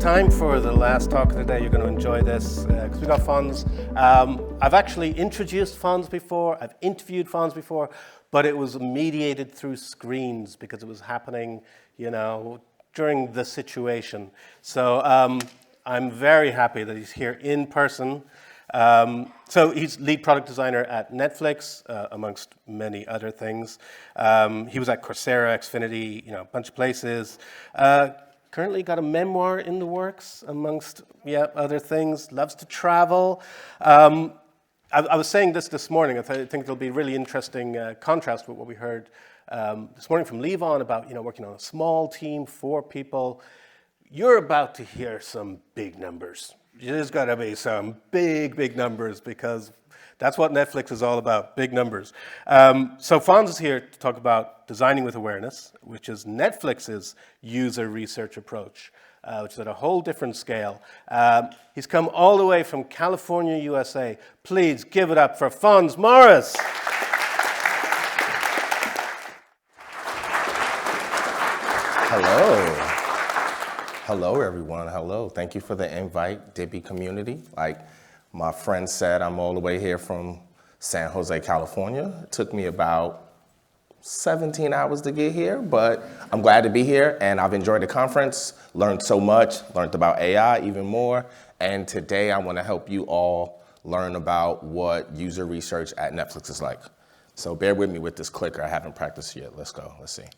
time for the last talk of the day. You're going to enjoy this because we got Fonz. I've actually introduced Fonz before. I've interviewed Fonz before, but it was mediated through screens because it was happening, you know, during the situation. So I'm very happy that he's here in person. So he's lead product designer at Netflix, amongst many other things. He was at Coursera, Xfinity, you know, a bunch of places. Currently got a memoir in the works, amongst other things. Loves to travel. I was saying this morning. I think it'll be a really interesting contrast with what we heard this morning from Levon about, you know, working on a small team, 4 people. You're about to hear some big numbers. There's got to be some big numbers because that's what Netflix is all about, big numbers. So Fonz is here to talk about designing with awareness, which is Netflix's user research approach, which is at a whole different scale. He's come all the way from California, USA. Please give it up for Fonz Morris. Hello. Hello, everyone. Hello. Thank you for the invite, DIBI community. Like my friend said, I'm all the way here from San Jose, California. It took me about 17 hours to get here, but I'm glad to be here, and I've enjoyed the conference, learned so much, learned about AI even more, and today I want to help you all learn about what user research at Netflix is like. So bear with me with this clicker. I haven't practiced yet. Let's go. Let's see.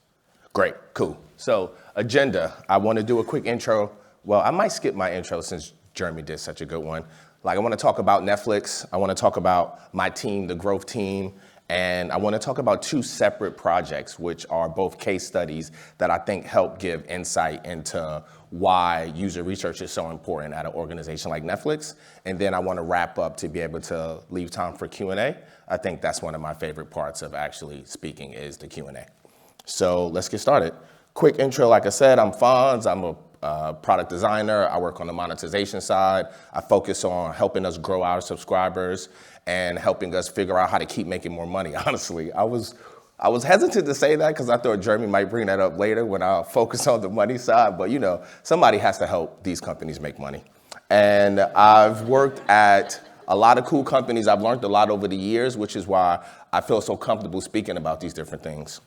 Great, cool. So agenda, I want to do a quick intro. Well, I might skip my intro since Jeremy did such a good one. Like I want to talk about Netflix. I want to talk about my team, the growth team. And I want to talk about 2 separate projects, which are both case studies that I think help give insight into why user research is so important at an organization like Netflix. And then I want to wrap up to be able to leave time for Q&A. I think that's one of my favorite parts of actually speaking is the Q&A. So let's get started. Quick intro, like I said, I'm Fonz. I'm a product designer. I work on the monetization side. I focus on helping us grow our subscribers and helping us figure out how to keep making more money, honestly. I was hesitant to say that because I thought Jeremy might bring that up later when I focus on the money side, but you know, somebody has to help these companies make money. And I've worked at a lot of cool companies. I've learned a lot over the years, which is why I feel so comfortable speaking about these different things.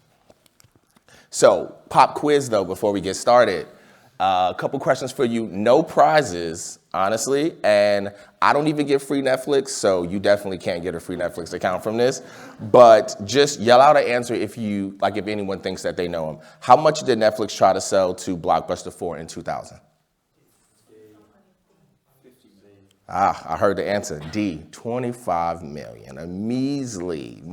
So, pop quiz though, before we get started. A couple questions for you. No prizes, honestly, and I don't even get free Netflix, so you definitely can't get a free Netflix account from this. But just yell out an answer if anyone thinks that they know them. How much did Netflix try to sell to Blockbuster for in 2000? I heard the answer. D, 25 million. A measly.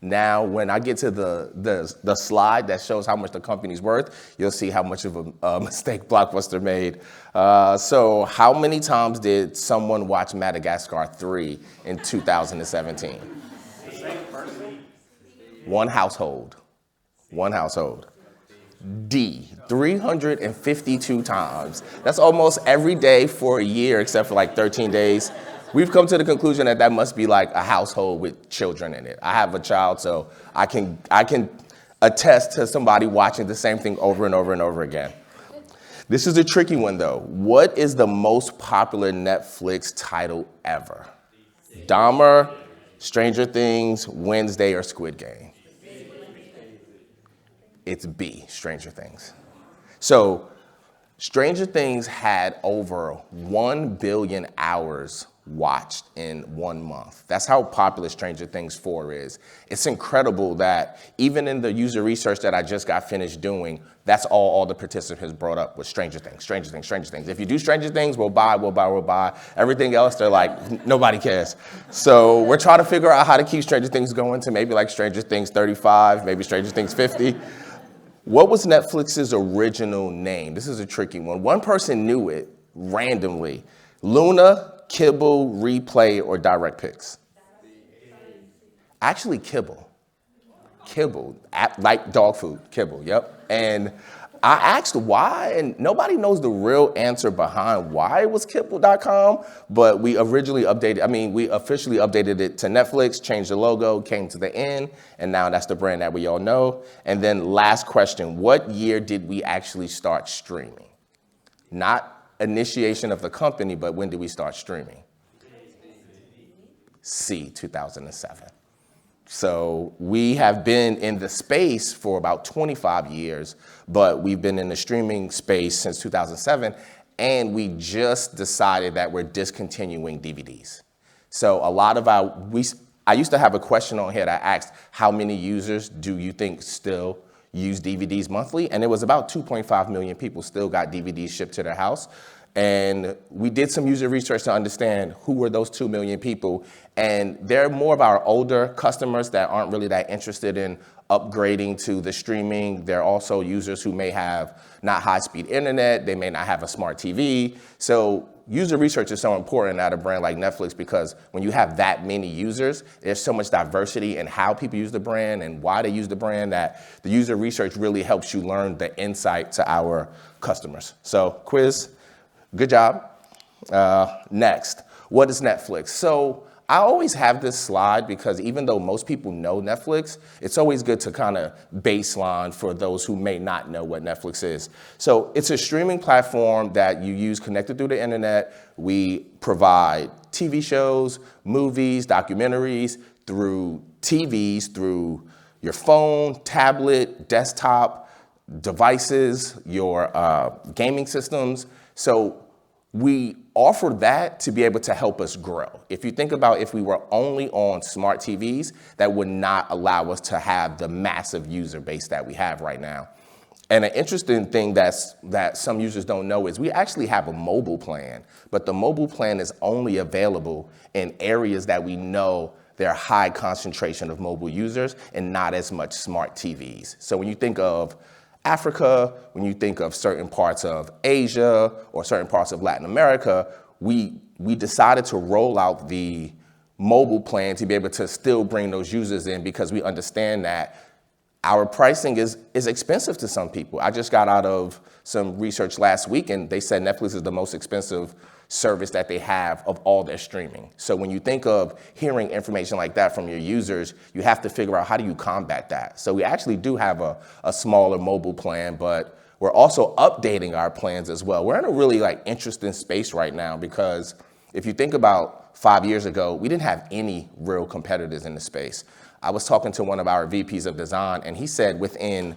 Now, when I get to the slide that shows how much the company's worth, you'll see how much of a mistake Blockbuster made. So how many times did someone watch Madagascar 3 in 2017? One household. D, 352 times. That's almost every day for a year except for like 13 days. We've come to the conclusion that must be like a household with children in it. I have a child, so I can attest to somebody watching the same thing over and over and over again. This is a tricky one though. What is the most popular Netflix title ever? Dahmer, Stranger Things, Wednesday, or Squid Game? It's B, Stranger Things. So Stranger Things had over 1 billion hours watched in 1 month. That's how popular Stranger Things 4 is. It's incredible that even in the user research that I just got finished doing, that's all the participants brought up was Stranger Things. If you do Stranger Things, we'll buy. Everything else, they're like, nobody cares. So we're trying to figure out how to keep Stranger Things going to maybe like Stranger Things 35, maybe Stranger Things 50. What was Netflix's original name? This is a tricky one. One person knew it randomly. Luna, Kibble, Replay, or Direct Picks? Actually, Kibble. Like dog food, Kibble, yep. And I asked why, and nobody knows the real answer behind why it was Kibble.com, but we officially updated it to Netflix, changed the logo, came to the end, and now that's the brand that we all know. And then last question, what year did we actually start streaming? Not initiation of the company, but when did we start streaming? C, 2007. So we have been in the space for about 25 years, but we've been in the streaming space since 2007, and we just decided that we're discontinuing DVDs. So a lot of I used to have a question on here that asked, how many users do you think still use DVDs monthly? And it was about 2.5 million people still got DVDs shipped to their house. And we did some user research to understand who were those 2 million people. And they're more of our older customers that aren't really that interested in upgrading to the streaming. They're also users who may have not high-speed internet. They may not have a smart TV. So user research is so important at a brand like Netflix because when you have that many users, there's so much diversity in how people use the brand and why they use the brand that the user research really helps you learn the insight to our customers. So quiz. Good job. Next, what is Netflix? So I always have this slide because even though most people know Netflix, it's always good to kind of baseline for those who may not know what Netflix is. So it's a streaming platform that you use connected through the internet. We provide TV shows, movies, documentaries through TVs, through your phone, tablet, desktop, devices, your gaming systems. So we offer that to be able to help us grow. If you think about if we were only on smart TVs, that would not allow us to have the massive user base that we have right now. And an interesting thing that some users don't know is we actually have a mobile plan, but the mobile plan is only available in areas that we know there are high concentration of mobile users and not as much smart TVs. So when you think of Africa, when you think of certain parts of Asia or certain parts of Latin America, we decided to roll out the mobile plan to be able to still bring those users in because we understand that our pricing is expensive to some people. I just got out of some research last week and they said Netflix is the most expensive service that they have of all their streaming. So when you think of hearing information like that from your users, you have to figure out how do you combat that. So we actually do have a smaller mobile plan, but we're also updating our plans as well. We're in a really interesting space right now because if you think about 5 years ago, we didn't have any real competitors in the space. I was talking to one of our VPs of design and he said within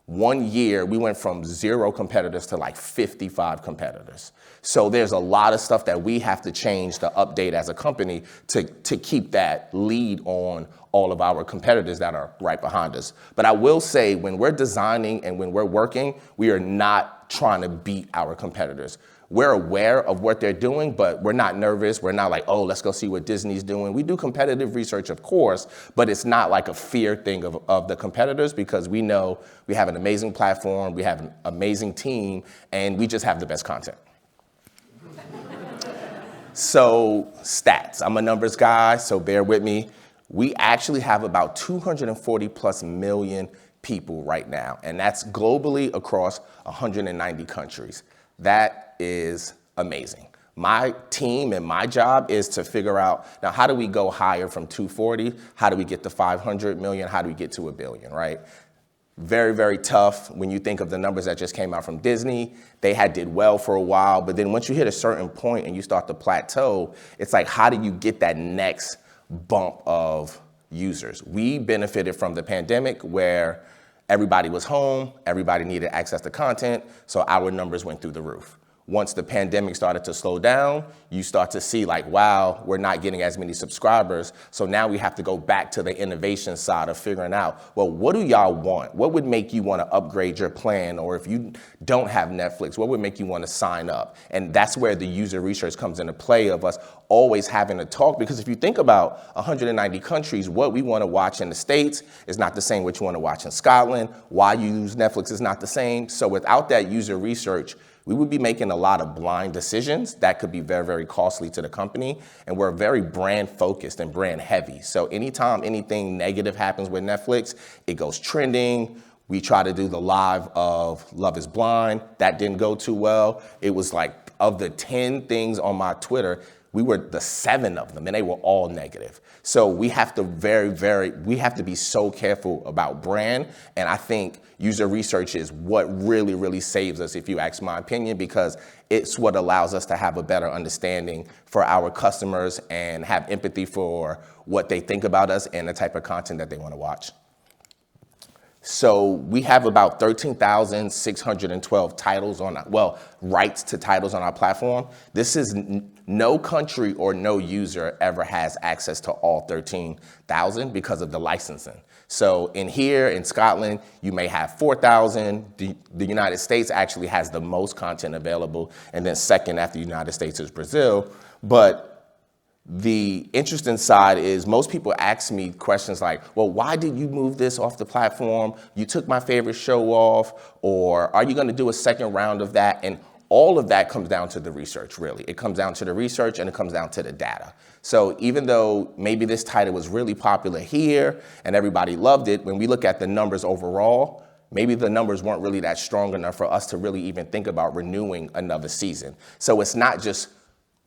1 year, we went from 0 competitors to 55 competitors. So there's a lot of stuff that we have to change to update as a company to keep that lead on all of our competitors that are right behind us. But I will say when we're designing and when we're working, we are not trying to beat our competitors. We're aware of what they're doing, but we're not nervous. We're not like, oh, let's go see what Disney's doing. We do competitive research, of course, but it's not like a fear thing of the competitors because we know we have an amazing platform, we have an amazing team, and we just have the best content. So stats, I'm a numbers guy, so bear with me. We actually have about 240 plus million people right now, and that's globally across 190 countries. That is amazing. My team and my job is to figure out, now how do we go higher from 240? How do we get to 500 million? How do we get to 1 billion, right? Very, very tough when you think of the numbers that just came out from Disney. They did well for a while, but then once you hit a certain point and you start to plateau, it's like, how do you get that next bump of users? We benefited from the pandemic where everybody was home, everybody needed access to content, so our numbers went through the roof. Once the pandemic started to slow down, you start to see wow, we're not getting as many subscribers. So now we have to go back to the innovation side of figuring out, well, what do y'all want? What would make you want to upgrade your plan? Or if you don't have Netflix, what would make you want to sign up? And that's where the user research comes into play of us always having to talk. Because if you think about 190 countries, what we want to watch in the States is not the same what you want to watch in Scotland. Why you use Netflix is not the same. So without that user research, we would be making a lot of blind decisions that could be very, very costly to the company. And we're very brand focused and brand heavy. So anytime anything negative happens with Netflix, it goes trending. We try to do the live of Love is Blind. That didn't go too well. It was of the 10 things on my Twitter, we were the 7 of them, and they were all negative. So we have to we have to be so careful about brand. And I think user research is what really, really saves us, if you ask my opinion, because it's what allows us to have a better understanding for our customers and have empathy for what they think about us and the type of content that they want to watch. So we have about 13,612 titles rights to titles on our platform. This is no country or no user ever has access to all 13,000 because of the licensing. So in Scotland, you may have 4,000. The United States actually has the most content available. And then second after the United States is Brazil. But the interesting side is most people ask me questions like, well, why did you move this off the platform? You took my favorite show off, or are you going to do a second round of that? And all of that comes down to the research, really. It comes down to the research and it comes down to the data. So even though maybe this title was really popular here and everybody loved it, when we look at the numbers overall, maybe the numbers weren't really that strong enough for us to really even think about renewing another season. So it's not just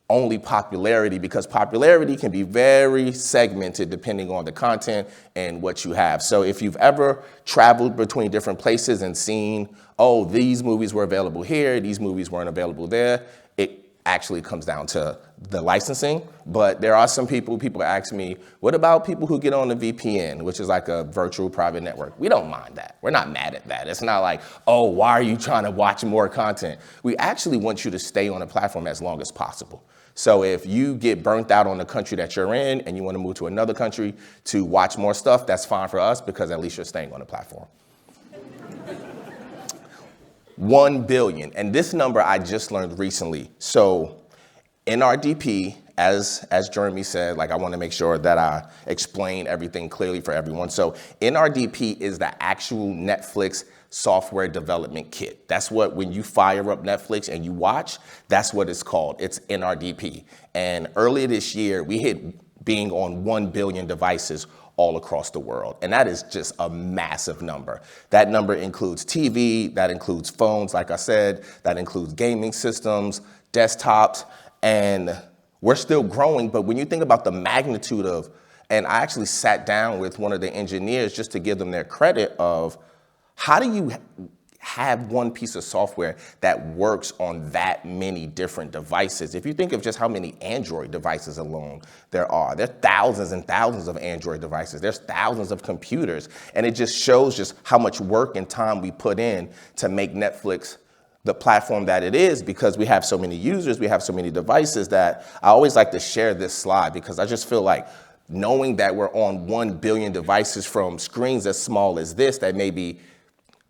only popularity, because popularity can be very segmented depending on the content and what you have. So if you've ever traveled between different places and seen, oh, these movies were available here, these movies weren't available there, it actually comes down to the licensing. But there are some people ask me, what about people who get on the VPN, which is like a virtual private network? We don't mind that. We're not mad at that. It's not like, oh, why are you trying to watch more content? We actually want you to stay on the platform as long as possible. So if you get burnt out on the country that you're in and you want to move to another country to watch more stuff, that's fine for us, because at least you're staying on the platform. 1 billion, and this number I just learned recently. So NRDP, as Jeremy said, like, I want to make sure that I explain everything clearly for everyone. So NRDP is the actual Netflix software development kit. That's what, when you fire up Netflix and you watch, that's what it's called. It's NRDP. And earlier this year, we hit being on 1 billion devices all across the world. And that is just a massive number. That number includes TV, that includes phones, like I said, that includes gaming systems, desktops, and we're still growing. But when you think about the magnitude of, and I actually sat down with one of the engineers just to give them their credit of, how do you have one piece of software that works on that many different devices? If you think of just how many Android devices alone there are thousands and thousands of Android devices. There's thousands of computers. And it just shows just how much work and time we put in to make Netflix the platform that it is, because we have so many users, we have so many devices, that I always like to share this slide, because I just feel like knowing that we're on 1 billion devices, from screens as small as this, that may be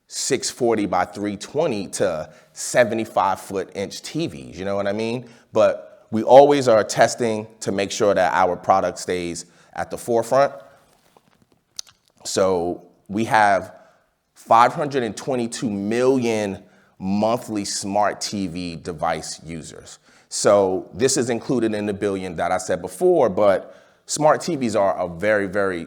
640 by 320 to 75-foot-inch TVs, you know what I mean? But we always are testing to make sure that our product stays at the forefront. So we have 522 million monthly smart TV device users. So this is included in the billion that I said before, but smart TVs are a very, very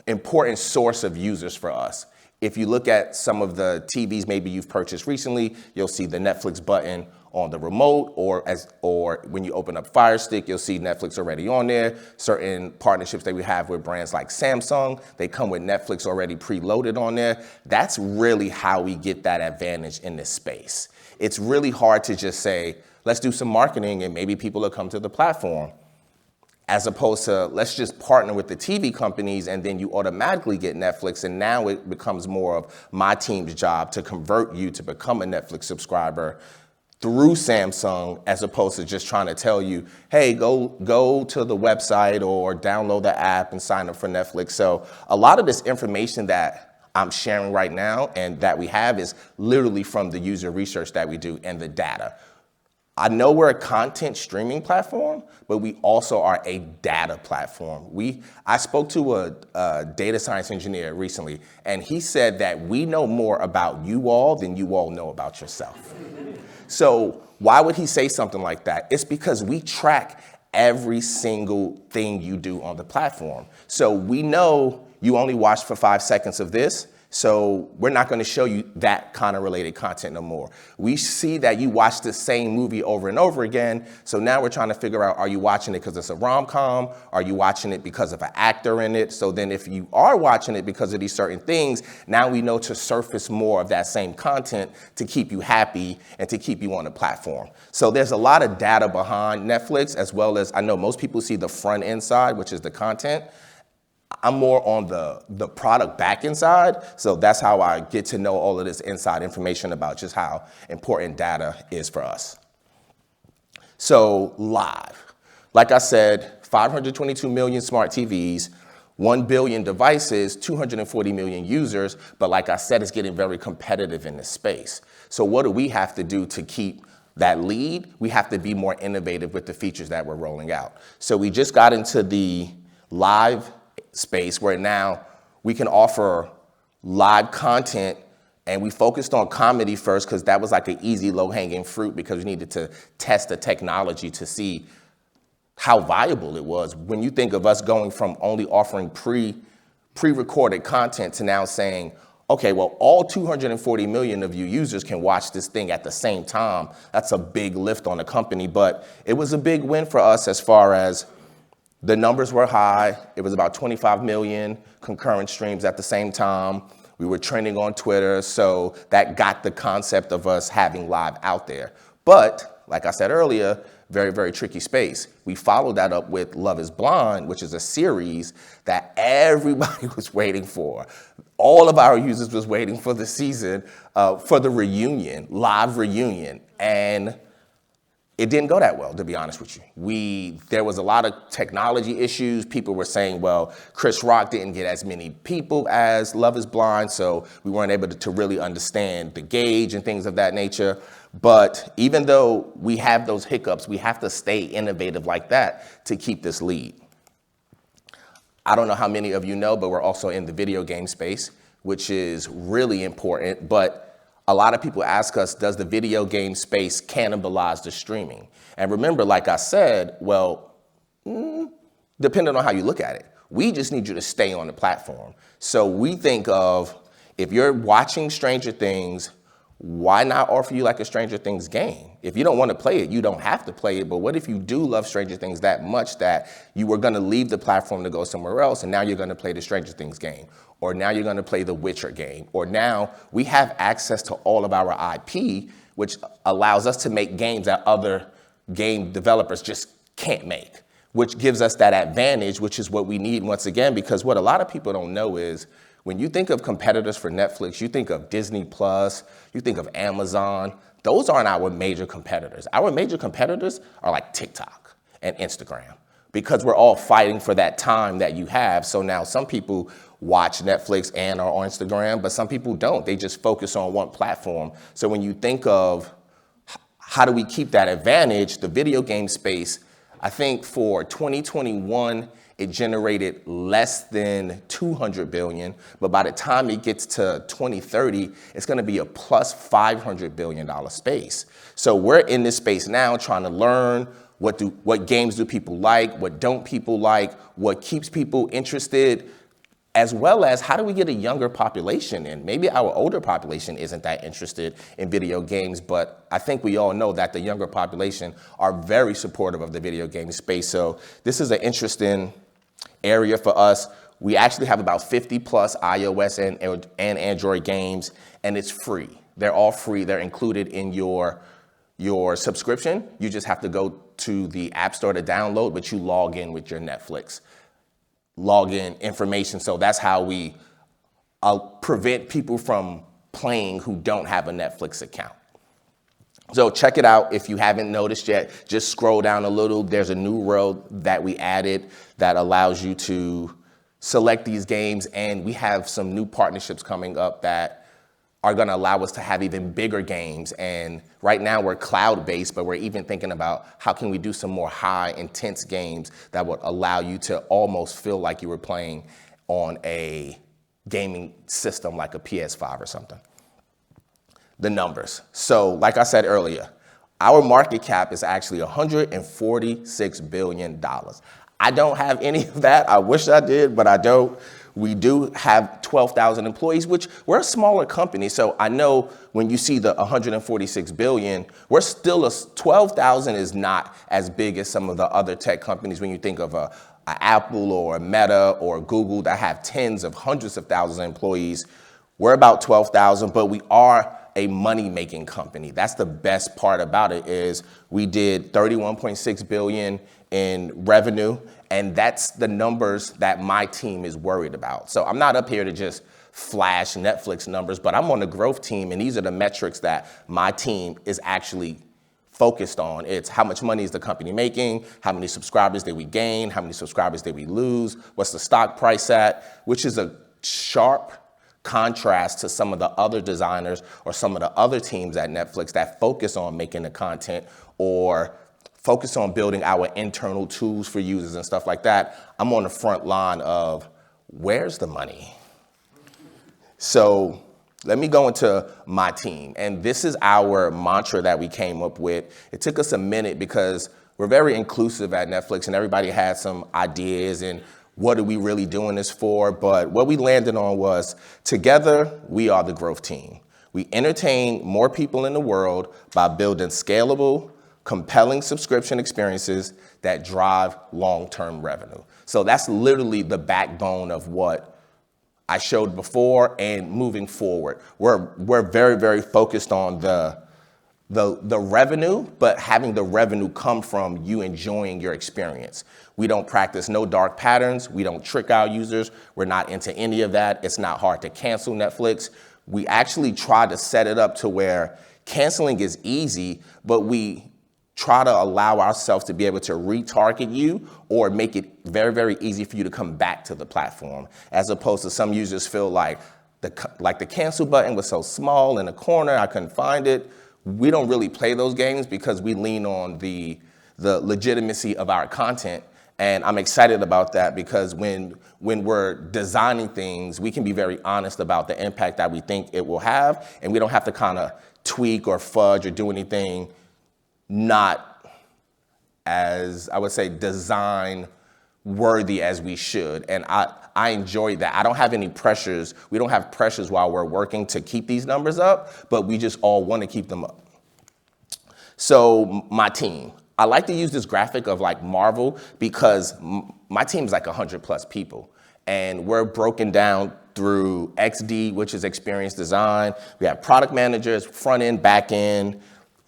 important source of users for us. If you look at some of the TVs maybe you've purchased recently, you'll see the Netflix button on the remote, or when you open up Fire Stick, you'll see Netflix already on there. Certain partnerships that we have with brands like Samsung, they come with Netflix already preloaded on there. That's really how we get that advantage in this space. It's really hard to just say, let's do some marketing and maybe people will come to the platform, as opposed to, let's just partner with the TV companies and then you automatically get Netflix. And now it becomes more of my team's job to convert you to become a Netflix subscriber through Samsung, as opposed to just trying to tell you, hey, go to the website or download the app and sign up for Netflix. So a lot of this information that I'm sharing right now and that we have is literally from the user research that we do and the data. I know we're a content streaming platform, but we also are a data platform. I spoke to a data science engineer recently, and he said that we know more about you all than you all know about yourself. So why would he say something like that? It's because we track every single thing you do on the platform. So we know you only watched for 5 seconds of this, So we're not going to show you that kind of related content no more. We see that you watch the same movie over and over again. So now we're trying to figure out, are you watching it because it's a rom-com? Are you watching it because of an actor in it? So then if you are watching it because of these certain things, now we know to surface more of that same content to keep you happy and to keep you on the platform. So there's a lot of data behind Netflix, as well as I know most people see the front end side, which is the content. I'm more on the product back end side, so that's how I get to know all of this inside information about just how important data is for us. So live, like I said, 522 million smart TVs, 1 billion devices, 240 million users, but like I said, it's getting very competitive in this space. So what do we have to do to keep that lead? We have to be more innovative with the features that we're rolling out. So we just got into the live space where now we can offer live content, and we focused on comedy first because that was like an easy low-hanging fruit because we needed to test the technology to see how viable it was. When you think of us going from only offering pre-recorded content to now saying, okay, well, all 240 million of you users can watch this thing at the same time, that's a big lift on the company, but it was a big win for us as far as the numbers were high. It was about 25 million concurrent streams at the same time. We were trending on Twitter, so that got the concept of us having live out there. But, like I said earlier, very, very tricky space. We followed that up with Love is Blind, which is a series that everybody was waiting for. All of our users was waiting for the season, for the reunion, live reunion. And it didn't go that well, to be honest with you. There was a lot of technology issues. People were saying, well, Chris Rock didn't get as many people as Love is Blind, so we weren't able to really understand the gauge and things of that nature. But even though we have those hiccups, we have to stay innovative like that to keep this lead. I don't know how many of you know, but we're also in the video game space, which is really important. But a lot of people ask us, does the video game space cannibalize the streaming? And remember, like I said, well, depending on how you look at it, we just need you to stay on the platform. So we think of, if you're watching Stranger Things, why not offer you like a Stranger Things game? If you don't want to play it, you don't have to play it. But what if you do love Stranger Things that much that you were going to leave the platform to go somewhere else, and now you're going to play the Stranger Things game? Or now you're going to play the Witcher game, or now we have access to all of our IP, which allows us to make games that other game developers just can't make, which gives us that advantage, which is what we need once again, because what a lot of people don't know is when you think of competitors for Netflix, you think of Disney Plus, you think of Amazon, those aren't our major competitors. Our major competitors are like TikTok and Instagram, because we're all fighting for that time that you have. So now some people watch Netflix and are on Instagram, but some people don't. They just focus on one platform. So when you think of how do we keep that advantage, the video game space, I think for 2021, it generated less than 200 billion, but by the time it gets to 2030, it's gonna be a plus $500 billion space. So we're in this space now trying to learn what games do people like, what don't people like, what keeps people interested, as well as how do we get a younger population in? Maybe our older population isn't that interested in video games, but I think we all know that the younger population are very supportive of the video game space. So this is an interesting area for us. We actually have about 50 plus iOS and Android games, and it's free. They're all free. They're included in your subscription. You just have to go to the App Store to download, but you log in with your Netflix login information. So that's how we prevent people from playing who don't have a Netflix account. So check it out if you haven't noticed yet. Just scroll down a little. There's a new row that we added that allows you to select these games, and we have some new partnerships coming up that are going to allow us to have even bigger games. And right now we're cloud-based, but we're even thinking about how can we do some more high intense games that would allow you to almost feel like you were playing on a gaming system like a PS5 or something. The numbers. So like I said earlier, our market cap is actually $146 billion. I don't have any of that. I wish I did, but I don't. We do have 12,000 employees, which we're a smaller company. So I know when you see the 146 billion, we're still 12,000 is not as big as some of the other tech companies when you think of a Apple or a Meta or Google that have tens of hundreds of thousands of employees. We're about 12,000, but we are a money-making company. That's the best part about it is we did 31.6 billion in revenue, and that's the numbers that my team is worried about. So I'm not up here to just flash Netflix numbers, but I'm on the growth team, and these are the metrics that my team is actually focused on. It's how much money is the company making, how many subscribers did we gain, how many subscribers did we lose, what's the stock price at, which is a sharp contrast to some of the other designers or some of the other teams at Netflix that focus on making the content or focus on building our internal tools for users and stuff like that. I'm on the front line of where's the money? So let me go into my team. And this is our mantra that we came up with. It took us a minute because we're very inclusive at Netflix and everybody had some ideas and what are we really doing this for? But what we landed on was together, we are the growth team. We entertain more people in the world by building scalable, compelling subscription experiences that drive long-term revenue. So that's literally the backbone of what I showed before and moving forward. We're very, very focused on the revenue, but having the revenue come from you enjoying your experience. We don't practice no dark patterns. We don't trick our users. We're not into any of that. It's not hard to cancel Netflix. We actually try to set it up to where canceling is easy, but we try to allow ourselves to be able to retarget you or make it very, very easy for you to come back to the platform, as opposed to some users feel like the cancel button was so small in the corner, I couldn't find it. We don't really play those games because we lean on the legitimacy of our content. And I'm excited about that because when we're designing things, we can be very honest about the impact that we think it will have. And we don't have to kind of tweak or fudge or do anything not as, I would say, design worthy as we should. And I enjoy that. I don't have any pressures. We don't have pressures while we're working to keep these numbers up, but we just all want to keep them up. So my team, I like to use this graphic of like Marvel because my team is like 100 plus people and we're broken down through XD, which is experience design. We have product managers, front end, back end,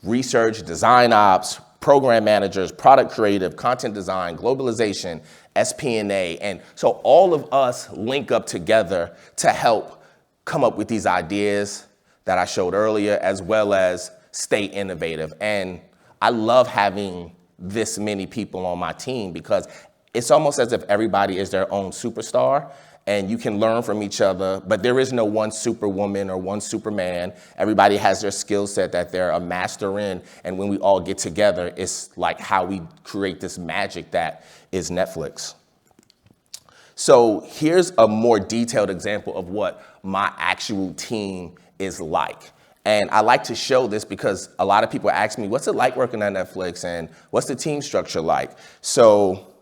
research, design ops, program managers, product creative, content design, globalization, SP&A. And so all of us link up together to help come up with these ideas that I showed earlier, as well as stay innovative. And I love having this many people on my team because it's almost as if everybody is their own superstar and you can learn from each other, but there is no one superwoman or one superman. Everybody has their skill set that they're a master in, and when we all get together, it's like how we create this magic that is Netflix. So here's a more detailed example of what my actual team is like. And I like to show this because a lot of people ask me, what's it like working at Netflix and what's the team structure like? So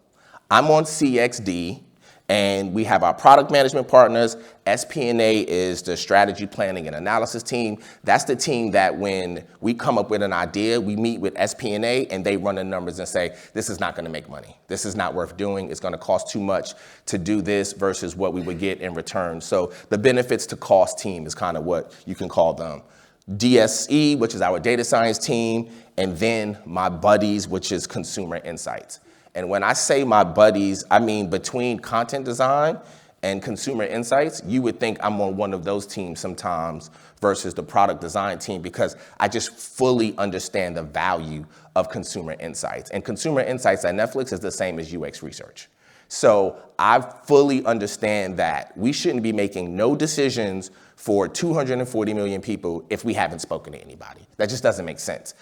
I'm on CXD and we have our product management partners. SP&A is the strategy planning and analysis team. That's the team that when we come up with an idea, we meet with SP&A and they run the numbers and say, this is not gonna make money. This is not worth doing. It's gonna cost too much to do this versus what we would get in return. So the benefits to cost team is kind of what you can call them. DSE, which is our data science team, and then my buddies, which is consumer insights. And when I say my buddies, I mean between content design and consumer insights, you would think I'm on one of those teams sometimes versus the product design team because I just fully understand the value of consumer insights. And consumer insights at Netflix is the same as UX research. So I fully understand that we shouldn't be making no decisions for 240 million people if we haven't spoken to anybody. That just doesn't make sense.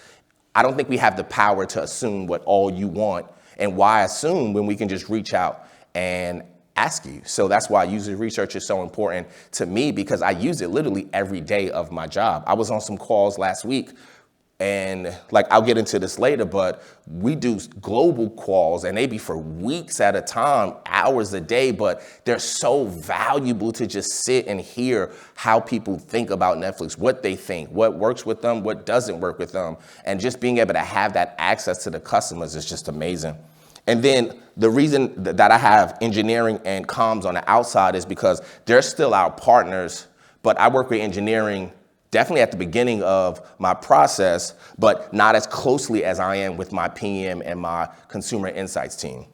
I don't think we have the power to assume what all you want, and why assume when we can just reach out and ask you. So that's why user research is so important to me because I use it literally every day of my job. I was on some calls last week And like, I'll get into this later, but we do global calls and they be for weeks at a time, hours a day, but they're so valuable to just sit and hear how people think about Netflix, what they think, what works with them, what doesn't work with them. And just being able to have that access to the customers is just amazing. And then the reason that I have engineering and comms on the outside is because they're still our partners, but I work with engineering definitely at the beginning of my process, but not as closely as I am with my PM and my consumer insights team.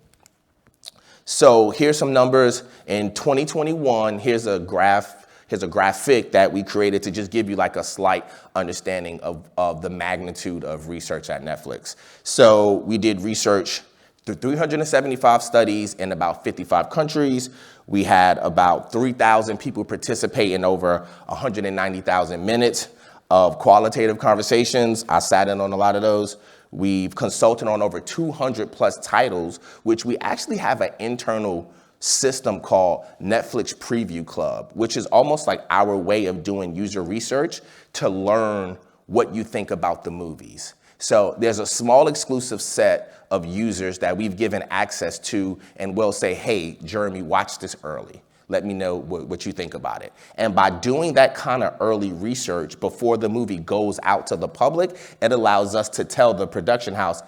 So here's some numbers. In 2021, here's a graphic that we created to just give you like a slight understanding of the magnitude of research at Netflix. So we did research through 375 studies in about 55 countries. We had about 3,000 people participate in over 190,000 minutes of qualitative conversations. I sat in on a lot of those. We've consulted on over 200 plus titles, which we actually have an internal system called Netflix Preview Club, which is almost like our way of doing user research to learn what you think about the movies. So there's a small exclusive set of users that we've given access to, and we'll say, hey, Jeremy, watch this early. Let me know what you think about it. And by doing that kind of early research before the movie goes out to the public, it allows us to tell the production house,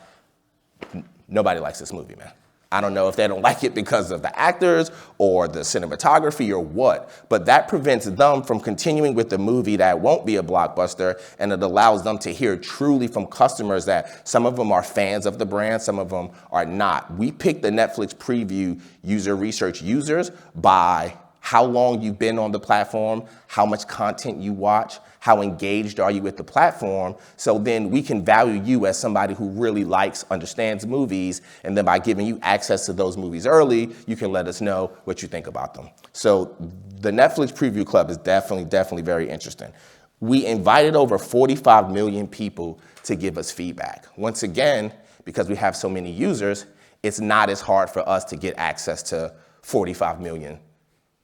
nobody likes this movie, man. I don't know if they don't like it because of the actors or the cinematography or what, but that prevents them from continuing with the movie that won't be a blockbuster, and it allows them to hear truly from customers that some of them are fans of the brand, some of them are not. We pick the Netflix Preview user research users by how long you've been on the platform, how much content you watch, how engaged are you with the platform. So then we can value you as somebody who really likes, understands movies, and then by giving you access to those movies early, you can let us know what you think about them. So the Netflix Preview Club is definitely very interesting. We invited over 45 million people to give us feedback. Once again, because we have so many users, it's not as hard for us to get access to 45 million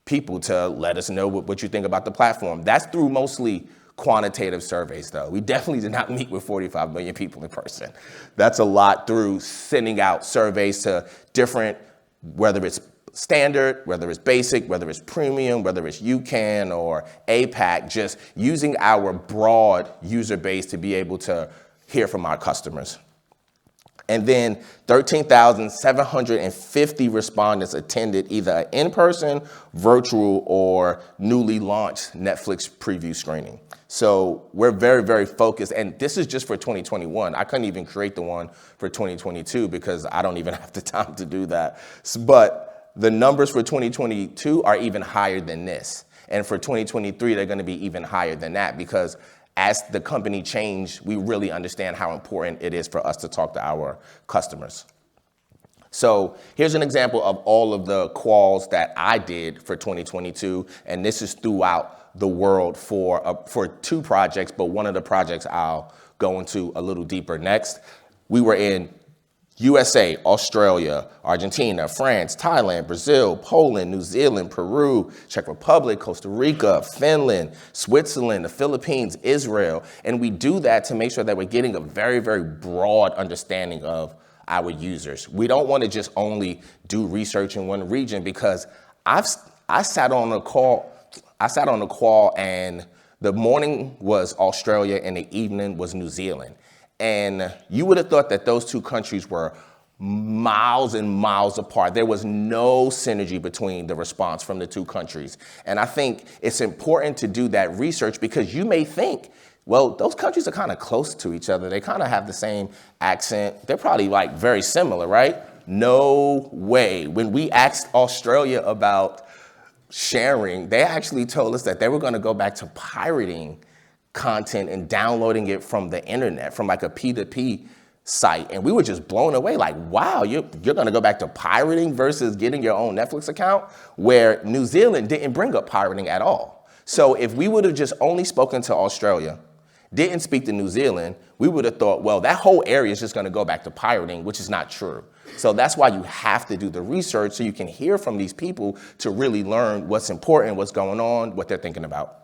people to let us know what you think about the platform. That's through mostly quantitative surveys, though. We definitely did not meet with 45 million people in person. That's a lot through sending out surveys to different, whether it's standard, whether it's basic, whether it's premium, whether it's UCAN or APAC, just using our broad user base to be able to hear from our customers. And then 13,750 respondents attended either an in-person, virtual, or newly launched Netflix preview screening. So we're very focused, and this is just for 2021. I couldn't even create the one for 2022 because I don't even have the time to do that. But the numbers for 2022 are even higher than this. And for 2023, they're gonna be even higher than that because as the company changed, we really understand how important it is for us to talk to our customers. So here's an example of all of the quals that I did for 2022, and this is throughout the world for two projects, but one of the projects I'll go into a little deeper next. We were in USA, Australia, Argentina, France, Thailand, Brazil, Poland, New Zealand, Peru, Czech Republic, Costa Rica, Finland, Switzerland, the Philippines, Israel. And we do that to make sure that we're getting a very broad understanding of our users. We don't want to just only do research in one region because I sat on a call and the morning was Australia and the evening was New Zealand. And you would have thought that those two countries were miles and miles apart. There was no synergy between the response from the two countries. And I think it's important to do that research because you may think, well, those countries are kind of close to each other. They kind of have the same accent. They're probably like very similar, right? No way. When we asked Australia about sharing, they actually told us that they were going to go back to pirating content and downloading it from the internet, from like a P2P site. And we were just blown away, like, wow, you're gonna go back to pirating versus getting your own Netflix account, where New Zealand didn't bring up pirating at all. So if we would have just only spoken to Australia, didn't speak to New Zealand, we would have thought, well, that whole area is just gonna go back to pirating, which is not true. So that's why you have to do the research so you can hear from these people to really learn what's important, what's going on, what they're thinking about.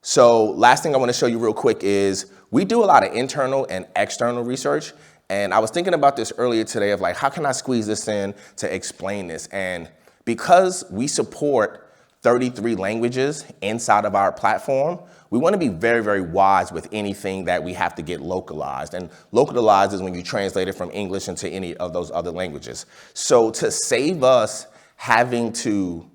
So last thing I want to show you real quick is we do a lot of internal and external research. And I was thinking about this earlier today of like, how can I squeeze this in to explain this? And because we support 33 languages inside of our platform, we want to be very, very wise with anything that we have to get localized. And localized is when you translate it from English into any of those other languages. So to save us having to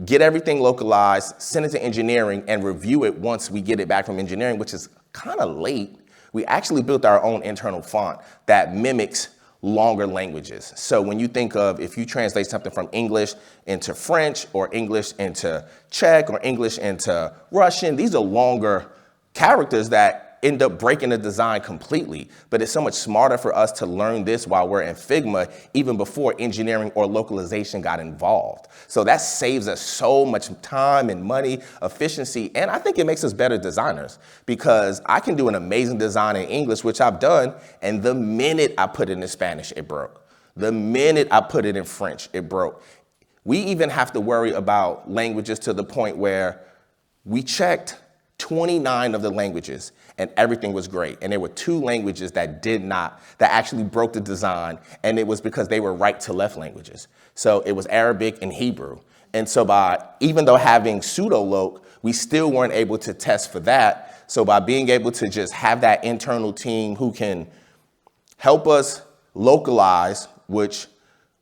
get everything localized, send it to engineering, and review it once we get it back from engineering, which is kind of late, we actually built our own internal font that mimics longer languages. So when you think of if you translate something from English into French or English into Czech or English into Russian, these are longer characters that end up breaking the design completely. But it's so much smarter for us to learn this while we're in Figma, even before engineering or localization got involved. So that saves us so much time and money, efficiency, and I think it makes us better designers because I can do an amazing design in English, which I've done, and the minute I put it in Spanish, it broke. The minute I put it in French, it broke. We even have to worry about languages to the point where we checked 29 of the languages and everything was great. And there were 2 languages that that actually broke the design. And it was because they were right to left languages. So it was Arabic and Hebrew. And so even though having pseudo-loc, we still weren't able to test for that. So by being able to just have that internal team who can help us localize, which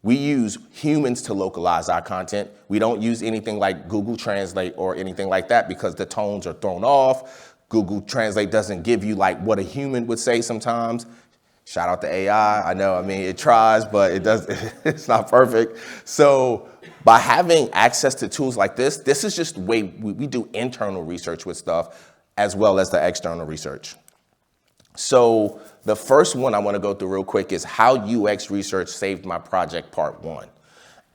we use humans to localize our content. We don't use anything like Google Translate or anything like that because the tones are thrown off. Google Translate doesn't give you like what a human would say sometimes. Shout out to AI. I know, it tries, but it's not perfect. So by having access to tools like this is just the way we do internal research with stuff as well as the external research. So the first one I want to go through real quick is how UX research saved my project part 1.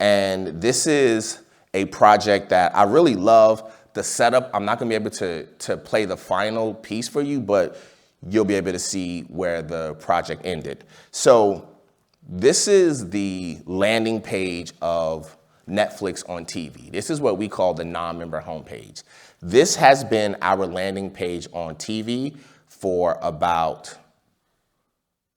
And this is a project that I really love. The setup, I'm not going to be able to play the final piece for you, but you'll be able to see where the project ended. So this is the landing page of Netflix on TV. This is what we call the non-member homepage. This has been our landing page on TV for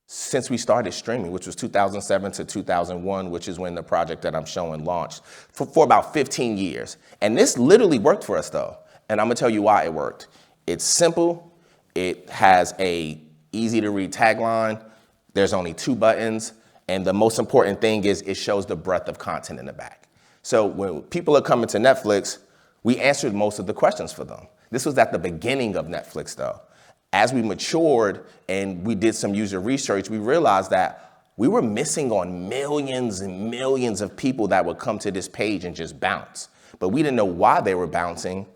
since we started streaming, which was 2007 to 2001, which is when the project that I'm showing launched, for about 15 years. And this literally worked for us though. And I'm gonna tell you why it worked. It's simple. It has a easy to read tagline. There's only 2 buttons. And the most important thing is it shows the breadth of content in the back. So when people are coming to Netflix, we answered most of the questions for them. This was at the beginning of Netflix though. As we matured and we did some user research, we realized that we were missing on millions and millions of people that would come to this page and just bounce. But we didn't know why they were bouncing.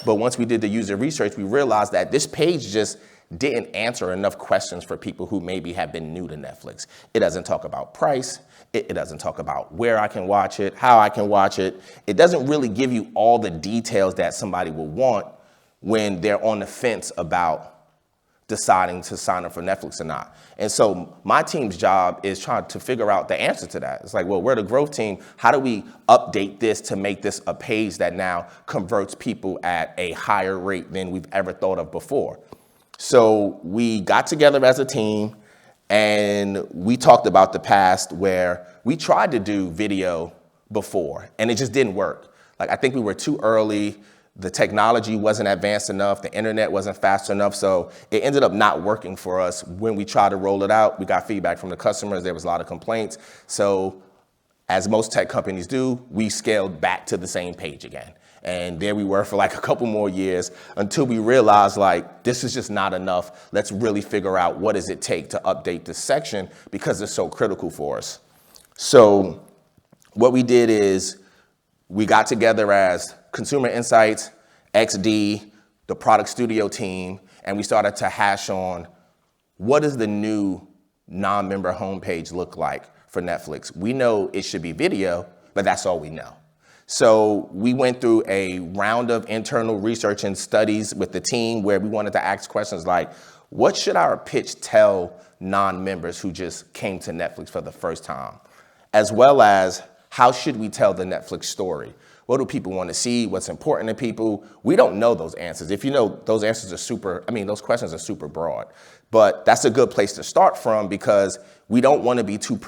But once we did the user research, we realized that this page just didn't answer enough questions for people who maybe have been new to Netflix. It doesn't talk about price. It doesn't talk about where I can watch it, how I can watch it. It doesn't really give you all the details that somebody will want when they're on the fence about deciding to sign up for Netflix or not. And so my team's job is trying to figure out the answer to that. It's like, well, we're the growth team. How do we update this to make this a page that now converts people at a higher rate than we've ever thought of before? So we got together as a team and we talked about the past where we tried to do video before and it just didn't work. Like, I think we were too early. The technology wasn't advanced enough. The internet wasn't fast enough. So it ended up not working for us. When we tried to roll it out, we got feedback from the customers. There was a lot of complaints. So as most tech companies do, we scaled back to the same page again. And there we were for like a couple more years until we realized like, this is just not enough. Let's really figure out what does it take to update this section because it's so critical for us. So what we did is we got together as Consumer Insights, XD, the product studio team, and we started to hash on what does the new non-member homepage look like for Netflix. We know it should be video, but that's all we know. So we went through a round of internal research and studies with the team where we wanted to ask questions like, what should our pitch tell non-members who just came to Netflix for the first time? As well as, how should we tell the Netflix story? What do people want to see? What's important to people? We don't know those answers. If you know, those answers are those questions are super broad. But that's a good place to start from because we don't want to be too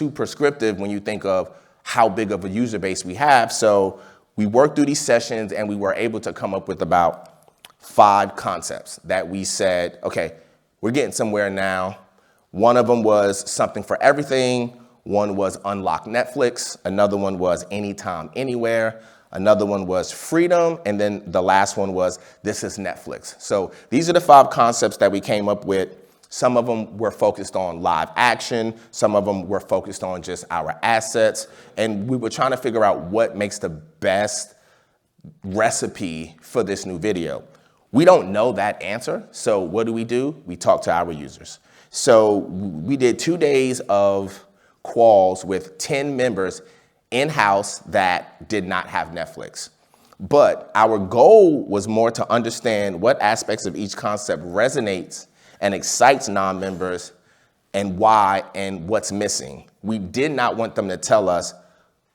prescriptive when you think of how big of a user base we have. So we worked through these sessions and we were able to come up with about 5 concepts that we said, okay, we're getting somewhere now. One of them was something for everything. One was unlock Netflix. Another one was anytime, anywhere. Another one was freedom. And then the last one was this is Netflix. So these are the 5 concepts that we came up with. Some of them were focused on live action. Some of them were focused on just our assets. And we were trying to figure out what makes the best recipe for this new video. We don't know that answer. So what do? We talk to our users. So we did 2 days of calls with 10 members in-house that did not have Netflix. But our goal was more to understand what aspects of each concept resonates and excites non-members and why and what's missing. We did not want them to tell us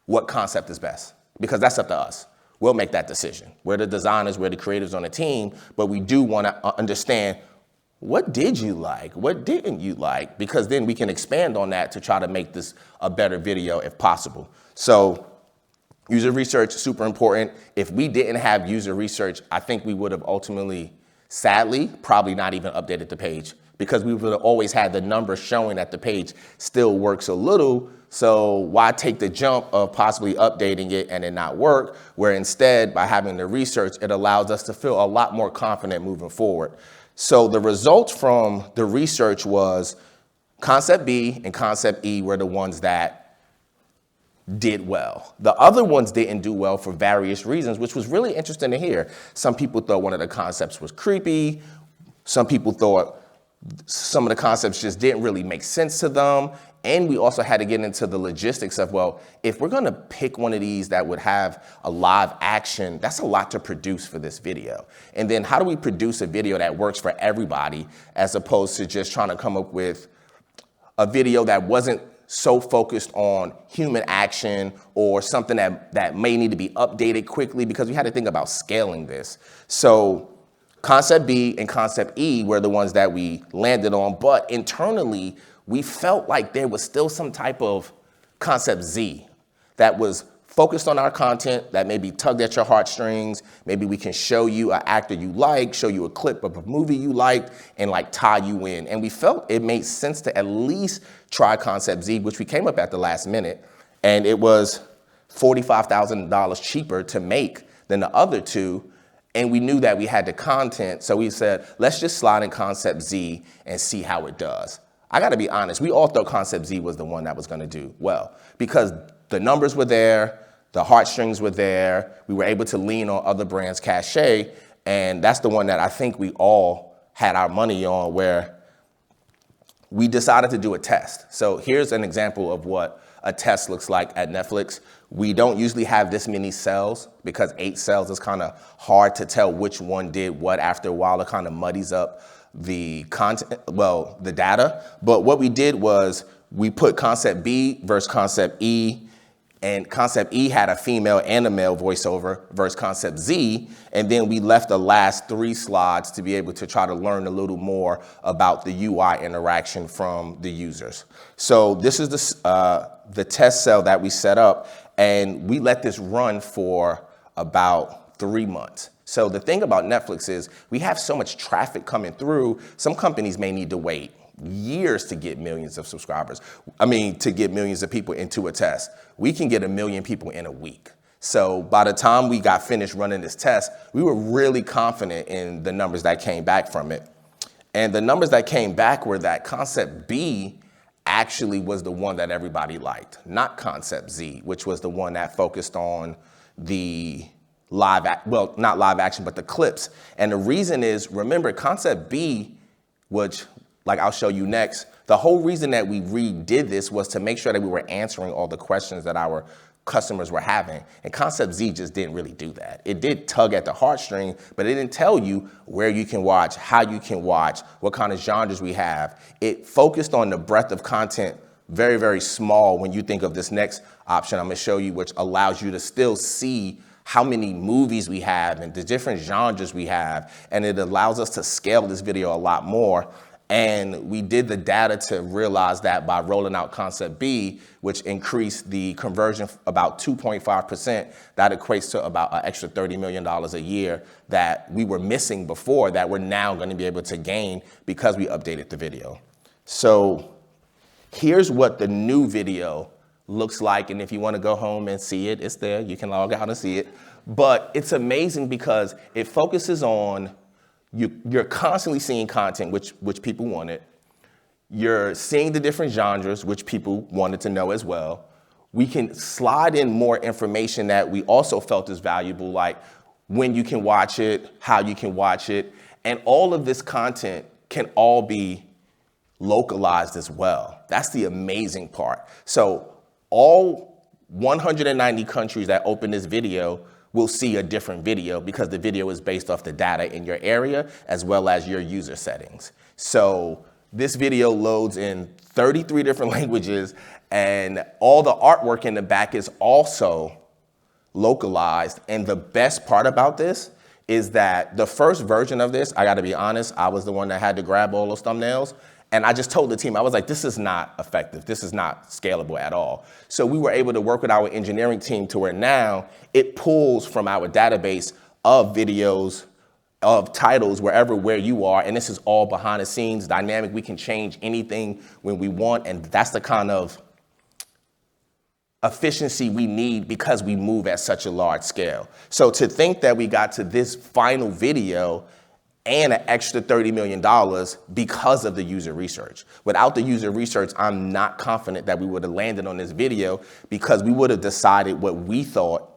what concept is best because that's up to us. We'll make that decision. We're the designers, we're the creators on the team, but we do want to understand what did you like? What didn't you like? Because then we can expand on that to try to make this a better video if possible. So user research, super important. If we didn't have user research, I think we would have ultimately, sadly, probably not even updated the page because we would have always had the numbers showing that the page still works a little. So why take the jump of possibly updating it and it not work, where instead by having the research, it allows us to feel a lot more confident moving forward. So the results from the research was concept B and concept E were the ones that did well. The other ones didn't do well for various reasons, which was really interesting to hear. Some people thought one of the concepts was creepy. Some people thought some of the concepts just didn't really make sense to them. And we also had to get into the logistics of, well, if we're gonna pick one of these that would have a live action, that's a lot to produce for this video. And then how do we produce a video that works for everybody as opposed to just trying to come up with a video that wasn't so focused on human action or something that may need to be updated quickly because we had to think about scaling this. So concept B and concept E were the ones that we landed on, but internally, we felt like there was still some type of concept Z that was focused on our content, that maybe tugged at your heartstrings. Maybe we can show you an actor you like, show you a clip of a movie you liked, and like tie you in. And we felt it made sense to at least try concept Z, which we came up at the last minute. And it was $45,000 cheaper to make than the other 2. And we knew that we had the content. So we said, let's just slide in concept Z and see how it does. I gotta be honest, we all thought concept Z was the one that was gonna do well because the numbers were there, the heartstrings were there, we were able to lean on other brands' cachet, and that's the one that I think we all had our money on where we decided to do a test. So here's an example of what a test looks like at Netflix. We don't usually have this many cells because 8 cells is kind of hard to tell which one did what. After a while, it kind of muddies up the content, well, the data. But what we did was we put concept B versus concept E, and concept E had a female and a male voiceover versus concept Z, and then we left the last 3 slides to be able to try to learn a little more about the UI interaction from the users. So this is the test cell that we set up, and we let this run for about 3 months. So the thing about Netflix is we have so much traffic coming through, some companies may need to wait years to get millions of subscribers. To get millions of people into a test. We can get 1 million people in a week. So by the time we got finished running this test, we were really confident in the numbers that came back from it. And the numbers that came back were that concept B actually was the one that everybody liked, not concept Z, which was the one that focused on the not live action, but the clips. And the reason is, remember, concept B, which like I'll show you next, the whole reason that we redid this was to make sure that we were answering all the questions that our customers were having. And concept Z just didn't really do that. It did tug at the heartstring, but it didn't tell you where you can watch, how you can watch, what kind of genres we have. It focused on the breadth of content very, very small when you think of this next option I'm gonna show you, which allows you to still see how many movies we have and the different genres we have. And it allows us to scale this video a lot more. And we did the data to realize that by rolling out Concept B, which increased the conversion about 2.5%, that equates to about an extra $30 million a year that we were missing before that we're now gonna be able to gain because we updated the video. So here's what the new video looks like. And if you wanna go home and see it, it's there. You can log out and see it. But it's amazing because it focuses on you're constantly seeing content which people wanted. You're seeing the different genres which people wanted to know as well. We can slide in more information that we also felt is valuable, like when you can watch it, how you can watch it, and all of this content can all be localized as well. That's the amazing part. So all 190 countries that open this video will see a different video because the video is based off the data in your area as well as your user settings. So this video loads in 33 different languages, and all the artwork in the back is also localized. And the best part about this is that the first version of this, I gotta be honest, I was the one that had to grab all those thumbnails. And I just told the team, I was like, this is not effective. This is not scalable at all. So we were able to work with our engineering team to where now it pulls from our database of videos, of titles, where you are. And this is all behind the scenes dynamic. We can change anything when we want. And that's the kind of efficiency we need because we move at such a large scale. So to think that we got to this final video and an extra $30 million because of the user research. Without the user research, I'm not confident that we would have landed on this video because we would have decided what we thought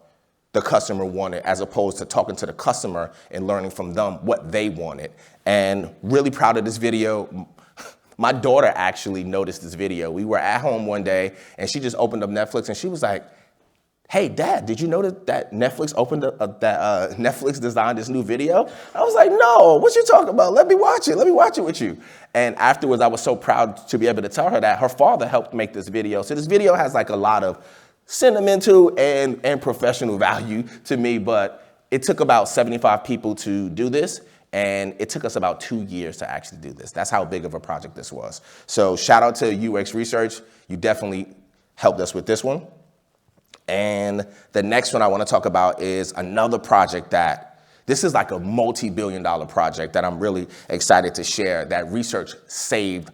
the customer wanted as opposed to talking to the customer and learning from them what they wanted. And really proud of this video. My daughter actually noticed this video. We were at home one day and she just opened up Netflix and she was like, hey, Dad, did you know that Netflix Netflix designed this new video? I was like, no, what you talking about? Let me watch it with you. And afterwards, I was so proud to be able to tell her that her father helped make this video. So this video has like a lot of sentimental and professional value to me, but it took about 75 people to do this. And it took us about 2 years to actually do this. That's how big of a project this was. So shout out to UX Research. You definitely helped us with this one. And the next one I want to talk about is another project this is like a multi-billion-dollar project that I'm really excited to share that research saved.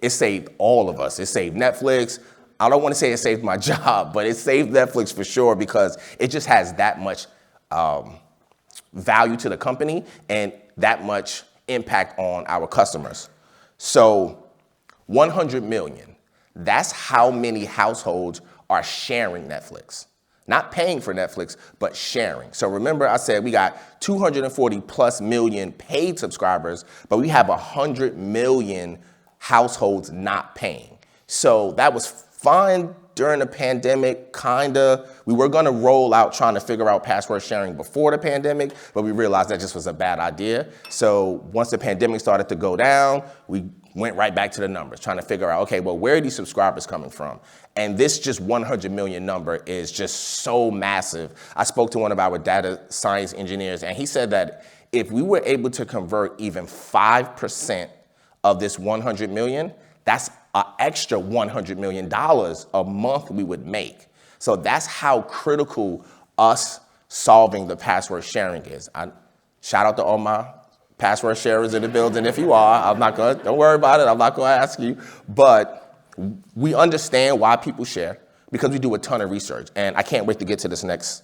It saved all of us. It saved Netflix. I don't want to say it saved my job, but it saved Netflix for sure because it just has that much value to the company and that much impact on our customers. So 100 million, that's how many households are sharing Netflix. Not paying for Netflix, but sharing. So remember I said we got 240 plus million paid subscribers, but we have 100 million households not paying. So that was fine during the pandemic, kinda. We were gonna roll out trying to figure out password sharing before the pandemic, but we realized that just was a bad idea. So once the pandemic started to go down, we went right back to the numbers, trying to figure out, okay, well, where are these subscribers coming from? And this just 100 million number is just so massive. I spoke to one of our data science engineers, and he said that if we were able to convert even 5% of this 100 million, that's an extra $100 million a month we would make. So that's how critical us solving the password sharing is. Shout out to all my password sharers in the building. If you are, don't worry about it. I'm not going to ask you. But we understand why people share because we do a ton of research. And I can't wait to get to this next,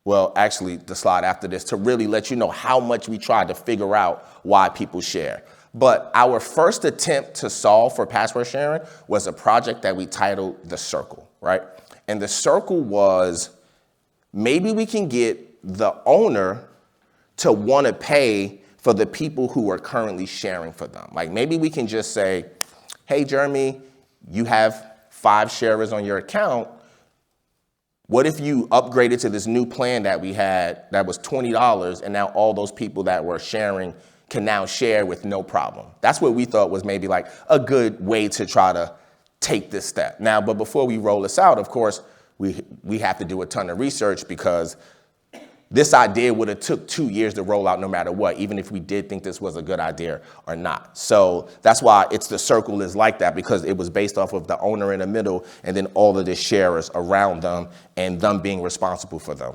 well, actually the slide after this to really let you know how much we tried to figure out why people share. But our first attempt to solve for password sharing was a project that we titled The Circle, right? And the circle was maybe we can get the owner to want to pay for the people who are currently sharing for them. Like maybe we can just say, hey, Jeremy, you have 5 sharers on your account. What if you upgraded to this new plan that we had that was $20 and now all those people that were sharing can now share with no problem? That's what we thought was maybe like a good way to try to take this step. Now, but before we roll this out, of course, we have to do a ton of research because this idea would have took 2 years to roll out no matter what, even if we did think this was a good idea or not. So that's why the circle is like that, because it was based off of the owner in the middle and then all of the sharers around them and them being responsible for them.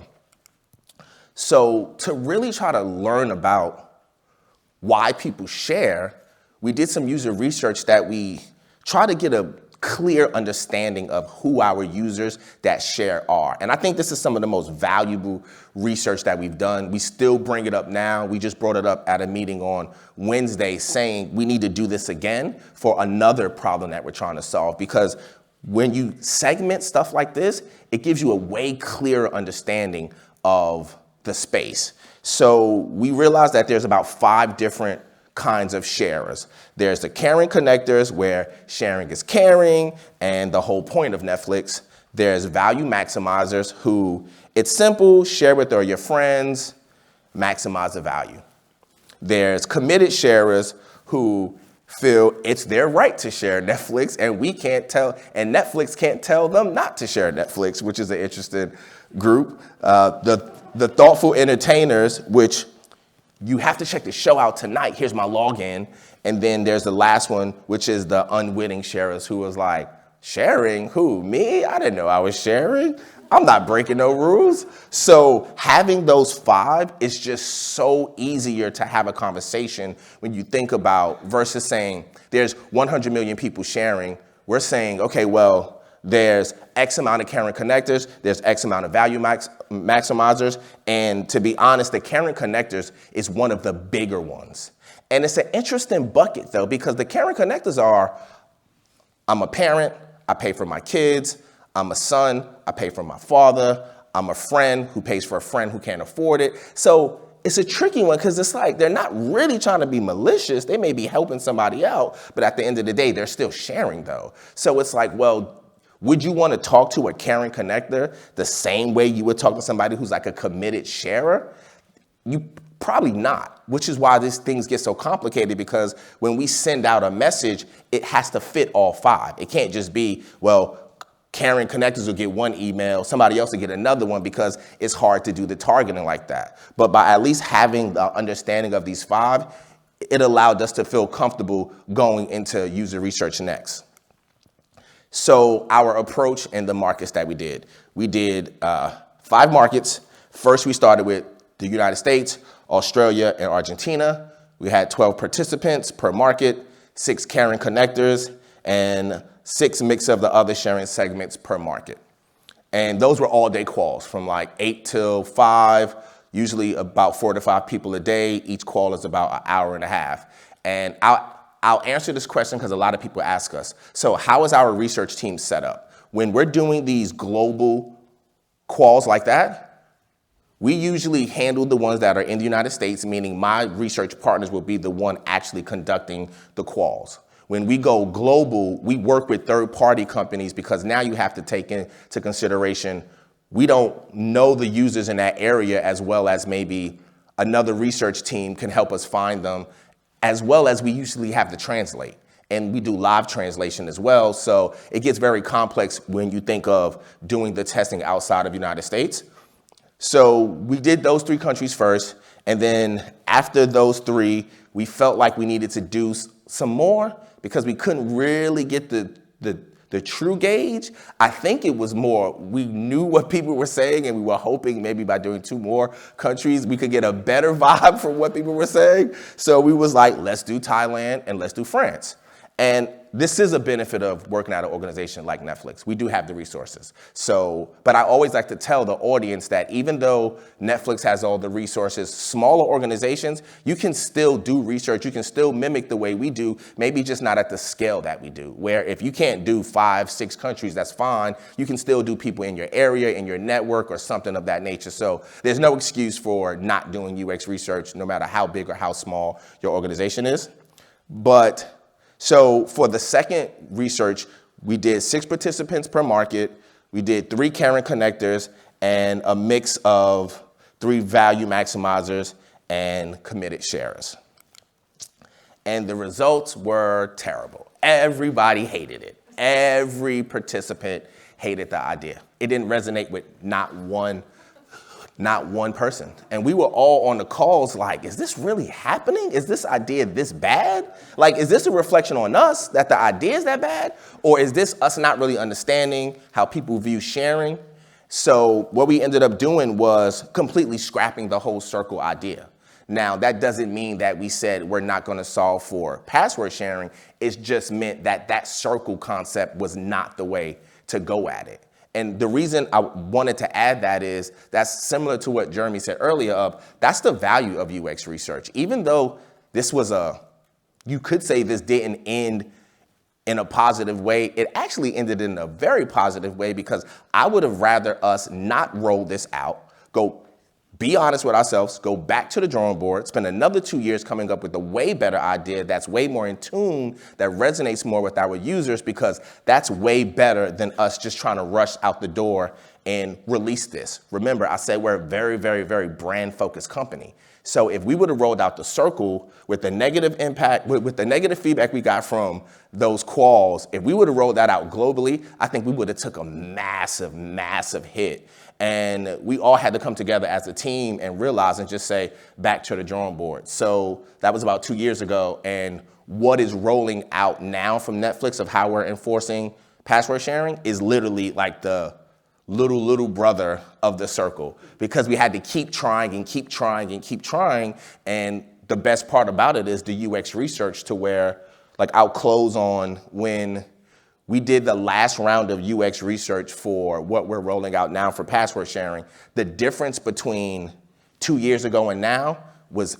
So to really try to learn about why people share, we did some user research that we try to get a clear understanding of who our users that share are. And I think this is some of the most valuable research that we've done. We still bring it up now. We just brought it up at a meeting on Wednesday saying we need to do this again for another problem that we're trying to solve, because when you segment stuff like this, it gives you a way clearer understanding of the space. So we realized that there's about 5 different kinds of sharers. There's the caring connectors, where sharing is caring and the whole point of Netflix. There's value maximizers, who it's simple, share with all your friends, maximize the value. There's committed sharers, who feel it's their right to share Netflix and we can't tell, and Netflix can't tell them not to share Netflix, which is an interesting group. The thoughtful entertainers, which you have to check the show out tonight. Here's my login. And then there's the last one, which is the unwitting sharers, who was like, sharing? Who? Me? I didn't know I was sharing. I'm not breaking no rules. So having those 5 is just so easier to have a conversation when you think about, versus saying there's 100 million people sharing. We're saying, okay, well, there's X amount of caring connectors, there's X amount of value maximizers, and to be honest, the caring connectors is one of the bigger ones. And it's an interesting bucket, though, because the caring connectors are, I'm a parent, I pay for my kids, I'm a son, I pay for my father, I'm a friend who pays for a friend who can't afford it. So it's a tricky one, because it's like they're not really trying to be malicious. They may be helping somebody out, but at the end of the day, they're still sharing, though. So it's like, well, would you want to talk to a caring connector the same way you would talk to somebody who's like a committed sharer? You probably not, which is why these things get so complicated, because when we send out a message, it has to fit all 5. It can't just be, well, caring connectors will get one email, somebody else will get another one, because it's hard to do the targeting like that. But by at least having the understanding of these 5, it allowed us to feel comfortable going into user research next. So our approach in the markets that we did 5 markets. First, we started with the United States, Australia, and Argentina. We had 12 participants per market, 6 caring connectors, and 6 mix of the other sharing segments per market. And those were all-day calls from like 8 till 5, usually about 4 to 5 people a day. Each call is about an hour and a half. And I'll answer this question because a lot of people ask us, so how is our research team set up? When we're doing these global calls like that, we usually handle the ones that are in the United States, meaning my research partners will be the one actually conducting the calls. When we go global, we work with third-party companies, because now you have to take into consideration, we don't know the users in that area as well as maybe another research team can help us find them, as well as we usually have to translate. And we do live translation as well. So it gets very complex when you think of doing the testing outside of the United States. So we did those 3 countries first. And then after those 3, we felt like we needed to do some more, because we couldn't really get the true gauge. I think it was more, we knew what people were saying, and we were hoping maybe by doing 2 more countries, we could get a better vibe from what people were saying. So we was like, let's do Thailand and let's do France. And this is a benefit of working at an organization like Netflix. We do have the resources. So, but I always like to tell the audience that even though Netflix has all the resources, smaller organizations, you can still do research. You can still mimic the way we do, maybe just not at the scale that we do, where if you can't do 5, 6 countries, that's fine. You can still do people in your area, in your network, or something of that nature. So there's no excuse for not doing UX research, no matter how big or how small your organization is. But so for the second research, we did 6 participants per market. We did 3 caring connectors and a mix of 3 value maximizers and committed sharers. And the results were terrible. Everybody hated it. every participant hated the idea. It didn't resonate with not one person. And we were all on the calls like, is this really happening? Is this idea this bad? Like, is this a reflection on us that the idea is that bad? Or is this us not really understanding how people view sharing? So what we ended up doing was completely scrapping the whole circle idea. Now, that doesn't mean that we said we're not going to solve for password sharing. It just meant that that circle concept was not the way to go at it. And the reason I wanted to add that is that's similar to what Jeremy said earlier of that's the value of UX research. Even though this was you could say this didn't end in a positive way, it actually ended in a very positive way because I would have rather us not roll this out, go be honest with ourselves, go back to the drawing board, spend another 2 years coming up with a way better idea that's way more in tune, that resonates more with our users, because that's way better than us just trying to rush out the door and release this. Remember, I said we're a very, very, very brand-focused company. So if we would have rolled out the circle with the negative impact, with the negative feedback we got from those quals, if we would have rolled that out globally, I think we would have took a massive, massive hit. And we all had to come together as a team and realize and just say, back to the drawing board. So that was about 2 years ago. And what is rolling out now from Netflix of how we're enforcing password sharing is literally like the little brother of the circle, because we had to keep trying and keep trying and keep trying. And the best part about it is the UX research, to where, like, I'll close on when we did the last round of UX research for what we're rolling out now for password sharing. The difference between 2 years ago and now was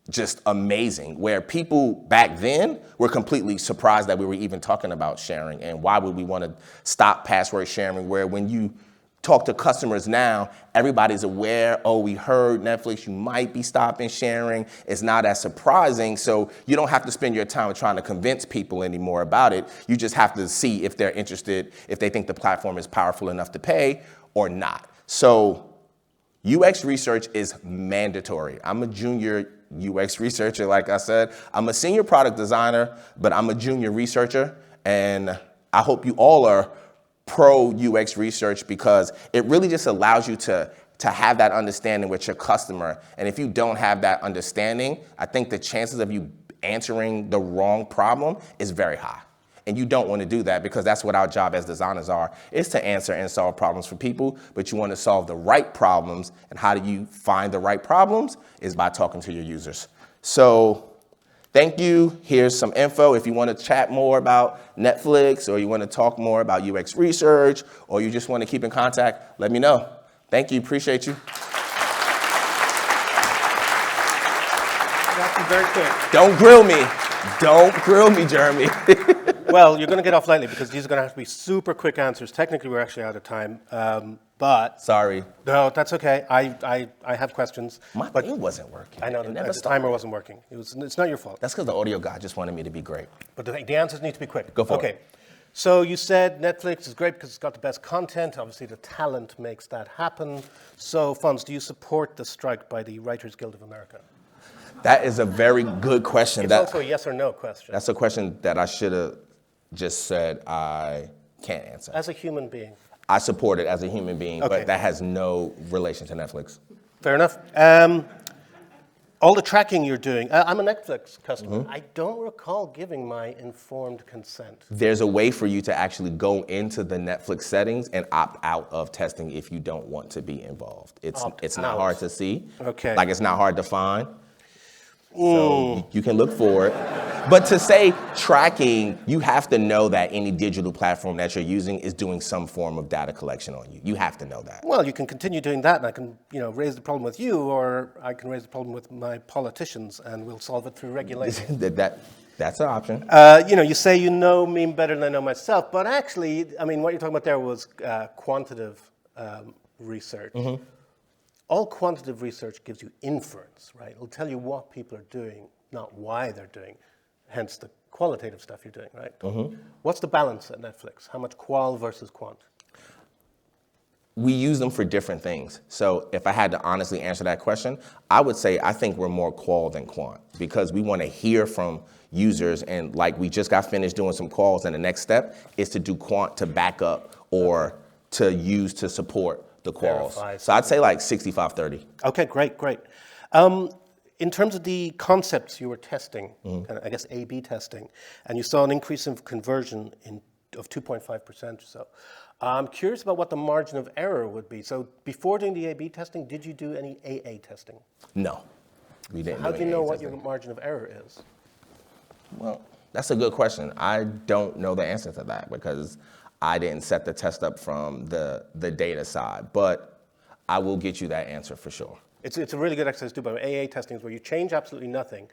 just amazing, where people back then were completely surprised that we were even talking about sharing, and why would we want to stop password sharing, where when you talk to customers now, everybody's aware, oh, we heard Netflix, you might be stopping sharing. It's not as surprising, so you don't have to spend your time trying to convince people anymore about it. You just have to see if they're interested, if they think the platform is powerful enough to pay or not. So UX research is mandatory. I'm a junior UX researcher, like I said. I'm a senior product designer, but I'm a junior researcher, and I hope you all are pro UX research, because it really just allows you to have that understanding with your customer. And if you don't have that understanding, I think the chances of you answering the wrong problem is very high. And you don't want to do that, because that's what our job as designers is to answer and solve problems for people. But you want to solve the right problems. And how do you find the right problems? Is by talking to your users. So thank you. Here's some info. If you want to chat more about Netflix, or you want to talk more about UX research, or you just want to keep in contact, let me know. Thank you. Appreciate you. That's very quick. Don't grill me. Don't grill me, Jeremy. Well, you're going to get off lightly, because these are going to have to be super quick answers. Technically, we're actually out of time, but Sorry. No, that's okay. I have questions. My thing wasn't working. I know the timer wasn't working. It's not your fault. That's because the audio guy just wanted me to be great. But the answers need to be quick. Go for it. Okay. So you said Netflix is great because it's got the best content. Obviously, the talent makes that happen. So, Fonz, do you support the strike by the Writers Guild of America? That is a very good question. It's also a yes or no question. That's a question that I should have just said I can't answer. As a human being. I support it as a human being, Okay. but that has no relation to Netflix. Fair enough. All the tracking you're doing, I'm a Netflix customer. Mm-hmm. I don't recall giving my informed consent. There's a way for you to actually go into the Netflix settings and opt out of testing if you don't want to be involved. It's not hard to see. Okay. Like, it's not hard to find. So you can look for it. But to say tracking, you have to know that any digital platform that you're using is doing some form of data collection on you. You have to know that. Well, you can continue doing that, and I can, raise the problem with you, or I can raise the problem with my politicians, and we'll solve it through regulation. That's an option. You say you know me better than I know myself, but actually, what you're talking about there was quantitative research. Mm-hmm. All quantitative research gives you inference, right? It'll tell you what people are doing, not why they're doing, hence the qualitative stuff you're doing, right? Mm-hmm. What's the balance at Netflix? How much qual versus quant? we use them for different things. So if I had to honestly answer that question, I would say I think we're more qual than quant because we want to hear from users, and like we just got finished doing some calls, and the next step is to do quant to back up or to use to support the quals. So I'd say like 65-30. Okay, great. In terms of the concepts you were testing, I guess A/B testing, and you saw an increase in conversion of 2.5% or so. I'm curious about what the margin of error would be. So before doing the A/B testing, did you do any AA testing? No, we didn't. How do you know what testing. your margin of error is? Well, that's a good question. I don't know the answer to that because I didn't set the test up from the data side, but I will get you that answer for sure. It's a really good exercise to do, but AA testing is where you change absolutely nothing,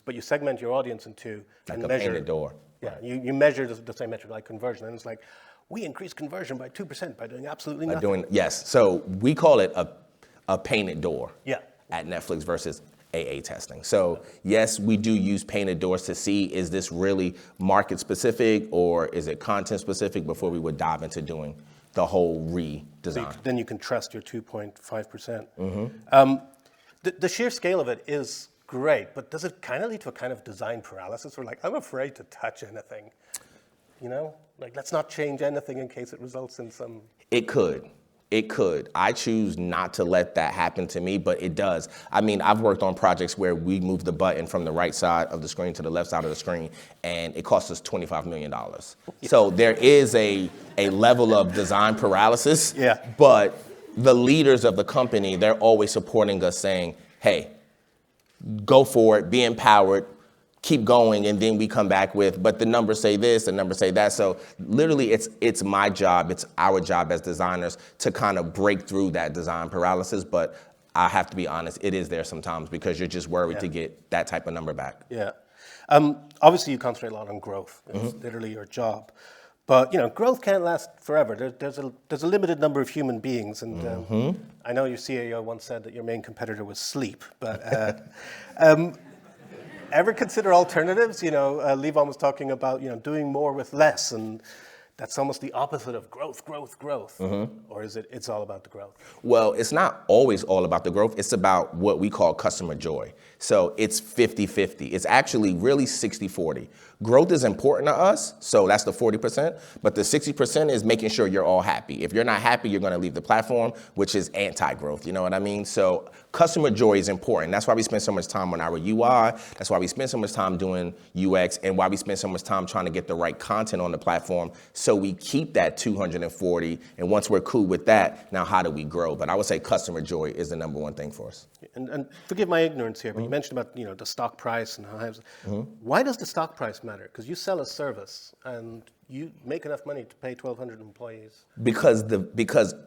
but you segment your audience into Like and a measure. painted door. Yeah, you measure the same metric like conversion, and it's like, we increased conversion by 2% by doing absolutely nothing. Yes, so we call it a painted door at Netflix versus AA testing. So yes, we do use painted doors to see, is this really market specific or is it content specific before we would dive into doing the whole redesign. Then you can trust your 2.5%. The sheer scale of it is great, but does it kind of lead to a kind of design paralysis? Where like, I'm afraid to touch anything, you know? Like, let's not change anything in case it results in some... It could. I choose not to let that happen to me, but it does. I mean, I've worked on projects where we moved the button from the right side of the screen to the left side of the screen, and it cost us $25 million. So there is a level of design paralysis, but the leaders of the company, they're always supporting us saying, hey, go for it, be empowered, keep going, and then we come back with, but the numbers say this, the numbers say that. So literally it's my job, it's our job as designers to kind of break through that design paralysis, but I have to be honest, it is there sometimes because you're just worried to get that type of number back. Yeah. Obviously you concentrate a lot on growth. It's literally your job. But you know, growth can't last forever. There's a limited number of human beings, and I know your CEO once said that your main competitor was sleep, but ever consider alternatives? You know, Levon was talking about, you know, doing more with less, and that's almost the opposite of growth. Or is it's all about the growth? Well, it's not always all about the growth. It's about what we call customer joy. So it's 50-50. It's actually really 60-40. Growth is important to us, so that's the 40%, but the 60% is making sure you're all happy. If you're not happy, you're gonna leave the platform, which is anti-growth, you know what I mean? So customer joy is important. That's why we spend so much time on our UI, that's why we spend so much time doing UX, and why we spend so much time trying to get the right content on the platform, so we keep that 240, and once we're cool with that, now how do we grow? But I would say customer joy is the number one thing for us. And forgive my ignorance here, but you mentioned about, you know, the stock price and how. Why does the stock price matter? Because you sell a service and you make enough money to pay 1,200 employees. Because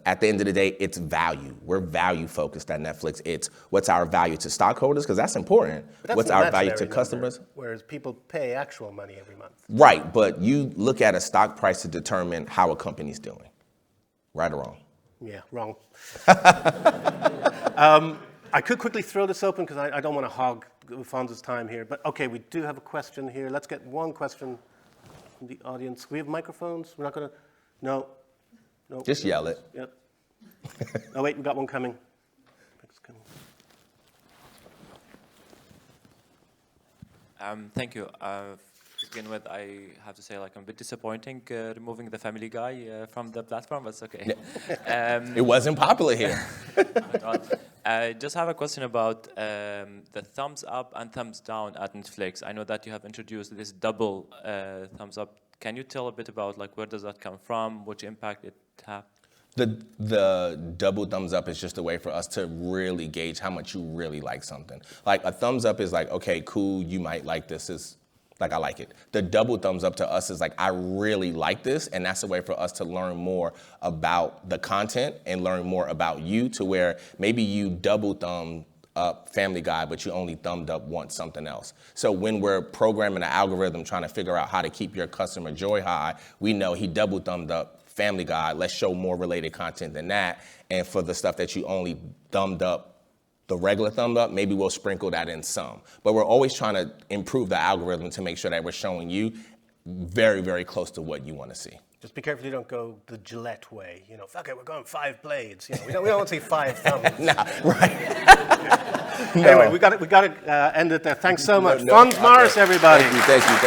at the end of the day, it's value. We're value focused at Netflix. It's what's our value to stockholders, because that's important. What's our value to customers? Whereas people pay actual money every month. Right, but you look at a stock price to determine how a company's doing. Right or wrong? Yeah, wrong. I could quickly throw this open because I don't want to hog Fonz's time here. But okay, we do have a question here. Let's get one question from the audience. We have microphones? We're not going to... No. Just yell it. Yep. Oh, wait, we got one coming. Thank you. To begin with, I have to say, like, I'm a bit disappointing removing the Family Guy from the platform, but it's okay. It wasn't popular here. I just have a question about the thumbs up and thumbs down at Netflix. I know that you have introduced this double thumbs up. Can you tell a bit about, like, where does that come from, which impact it has? The double thumbs up is just a way for us to really gauge how much you really like something. Like a thumbs up is like, okay, cool, you might like this. Is like, I like it. The double thumbs up to us is like, I really like this, and that's a way for us to learn more about the content and learn more about you, to where maybe you double thumb up Family Guy, but you only thumbed up once something else. So when we're programming an algorithm trying to figure out how to keep your customer joy high, we know he double thumbed up Family Guy, let's show more related content than that. And for the stuff that you only thumbed up, the regular thumb up, maybe we'll sprinkle that in some. But we're always trying to improve the algorithm to make sure that we're showing you very, very close to what you want to see. Just be careful you don't go the Gillette way. You know, fuck it, we're going 5 blades. You know, we don't want to see 5 thumbs. Nah, right. Anyway, we got to end it there. Thanks so much. Fonz Morris, everybody. Thank you.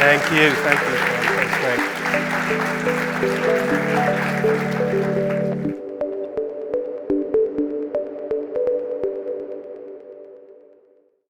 Thank you. That's great.